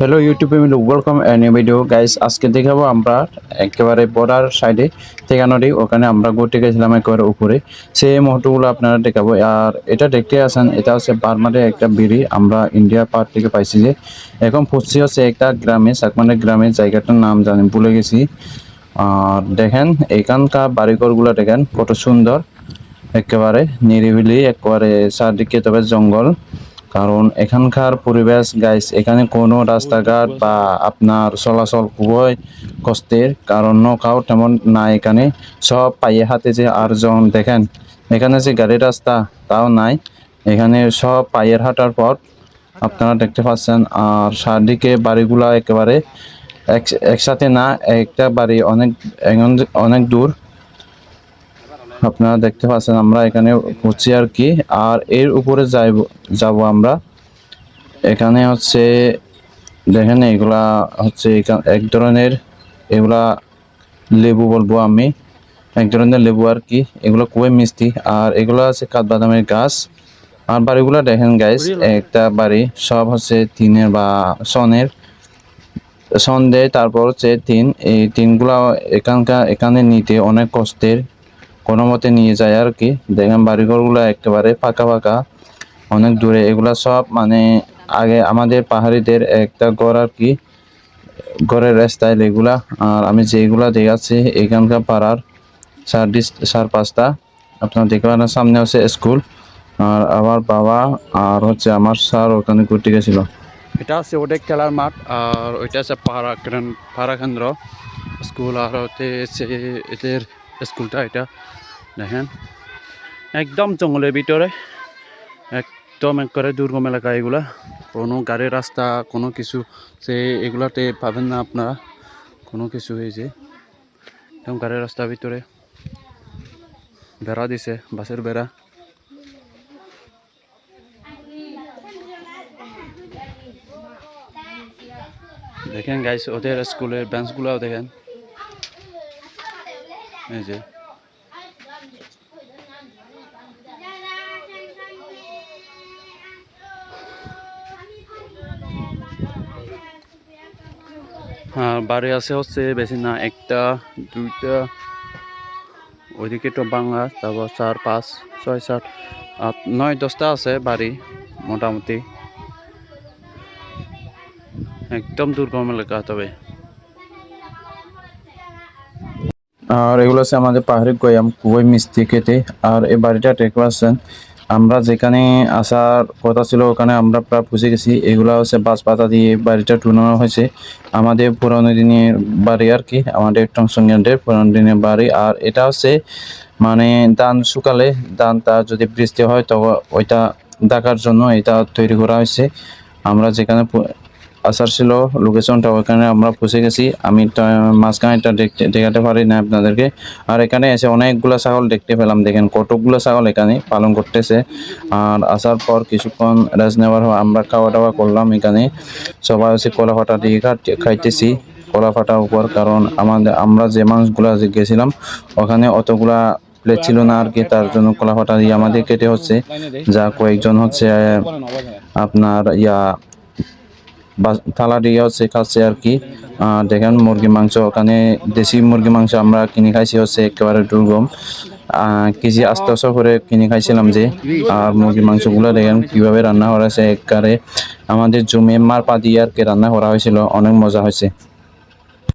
Hello YouTube family, welcome new video guys. আজকে দেখাবো আমরা একেবারে বর্ডার সাইডে ঠিকানাটি, ওখানে আমরা ঘুরতে গেছিলাম একেবারে উপরে। সেই মুহূর্তগুলো আপনারা দেখাবো। আর এটা দেখতে আসেন, এটা হচ্ছে বারমারে একটা বিড়ি আমরা ইন্ডিয়া পার থেকে পাইছি। যে এখন পড়ছি হচ্ছে একটা গ্রামে, সাকমানে গ্রামের জায়গাটার নাম জানি ভুলে গেছি। আর দেখেন এখানকার বাড়িঘরগুলো দেখেন কত সুন্দর, একেবারে নিরিবিলি, একেবারে চারদিকে তবে জঙ্গল। কারণ এখানকার পরিবেশ গাইস, এখানে কোনো রাস্তাঘাট বা আপনার চলাচল খুবই কষ্টের, কারণ নৌকাও তেমন না এখানে, সব পায়ে হাতে। যে আর যখন দেখেন এখানে যে গাড়ি রাস্তা তাও নাই, এখানে সব পায়ের হাঁটার পথ আপনারা দেখতে পাচ্ছেন। আর চারদিকে বাড়িগুলা একেবারে একসাথে না, একটা বাড়ি অনেক অনেক দূর আপনারা দেখতে পাচ্ছেন। আমরা এখানে হচ্ছি আর কি। আর এর উপরে যাব আমরা। এখানে হচ্ছে দেখেন এগুলা হচ্ছে এক ধরনের, এগুলা লেবু বলবো আমি, এক ধরনের লেবু আর কি। এগুলো খুবই মিষ্টি। আর এগুলো হচ্ছে কাঠবাদামের গাছ। আর বাড়িগুলো দেখেন গাইস, একটা বাড়ি সব হচ্ছে টিনের বা সনের, সন দেয়, তারপর হচ্ছে টিন। এই টিনগুলা এখানে নিতে অনেক কষ্টের, কোনো মতে নিয়ে যায় আর কি। দেখেন বাড়িঘরগুলো একেবারে ফাঁকা ফাঁকা, অনেক দূরে। এগুলা সব মানে আগে আমাদের পাহাড়িদের একটা ঘর আর কি, ঘরের স্টাইল এগুলা। আর আমি যেগুলা দেখাচ্ছি এখানকার পাড়ার চার পাঁচটা আপনার দেখতে পারেন। সামনে হচ্ছে স্কুল, আর আমার বাবা আর হচ্ছে আমার স্যার ওখানে ঘুরতে গেছিল। এটা হচ্ছে ওদের খেলার মাঠ, আর ওইটা হচ্ছে পাড়া কেন্দ্র স্কুল। আর হচ্ছে এদের স্কুলটা এটা দেখেন একদম জঙ্গলের ভিতরে, একদম একবারে দুর্গম এলাকা এগুলা। কোনো গাড়ির রাস্তা কোনো কিছু সে এগুলাতে পাবেন না আপনারা, কোনো কিছু। এই যে একদম গাড়ির রাস্তার ভিতরে বেড়া দিছে, বাসের বেড়া। দেখেন গাইস ওদের স্কুলের বেঞ্চগুলাও দেখেন, এই যে হ্যাঁ। বাড়ি আছে হচ্ছে বেশি না, একটা দুইটা, ওইদিকে তো বাংলা, তারপর 4 5 6 7 8 9 10টা আছে বাড়ি মোটামুটি। একদম দুর্গম এলাকা তবে। আর এগুলো হচ্ছে আমাদের পাহাড়ি গয়াম, খুবই মিষ্টি খেতে। আর এই বাড়িটা দেখতে পাচ্ছেন, আমরা যেখানে আসার কথা ছিল ওখানে আমরা প্রায় পৌঁছে গেছি। এগুলো হচ্ছে বাঁশ পাতা দিয়ে বাড়িটা টুনানো হয়েছে, আমাদের পুরানো দিনের বাড়ি আর কি, আমাদের টংসঙ্গের পুরানো দিনের বাড়ি। আর এটা হচ্ছে মানে ধান শুকালে, ধানটা যদি বৃষ্টি হয় তখন ওইটা দেখার জন্য এটা তৈরি করা হয়েছে। আমরা যেখানে আসার ছিল লোকেশনটা, ওখানে আমরা পৌঁছে গেছি। আমি মাঝখানেটা দেখাতে পারি না আপনাদেরকে। আর এখানে এসে অনেকগুলো ছাগল দেখতে পেলাম, দেখেন কতগুলো ছাগল এখানে পালন করতেছে। আর আসার পর কিছুক্ষণ রেস্ট নেওয়ার পর আমরা খাওয়া দাওয়া করলাম এখানে। সবাই হচ্ছে কলা ফাটা দিয়ে খাইতেছি, কলা ফাটার উপর। কারণ আমরা যে মানুষগুলা গেছিলাম ওখানে অতগুলা প্লেট ছিল না আর কি, তার জন্য কলা ফাটা দিয়ে আমাদের কেটে হচ্ছে। যা কয়েকজন হচ্ছে আপনার থালা দিয়ে হচ্ছে খাচ্ছে আর কি। দেখেন মুরগি মাংস, ওখানে দেশি মুরগি মাংস আমরা কিনে খাইছি হচ্ছে একেবারে দুর্গম, কেজি 800 করে কিনে খাইছিলাম যে। আর মুরগি মাংসগুলো দেখেন কিভাবে রান্না করা হয়েছে, একেবারে আমাদের জমে মার পা দিয়ে আর কি রান্না করা হয়েছিল, অনেক মজা হয়েছে।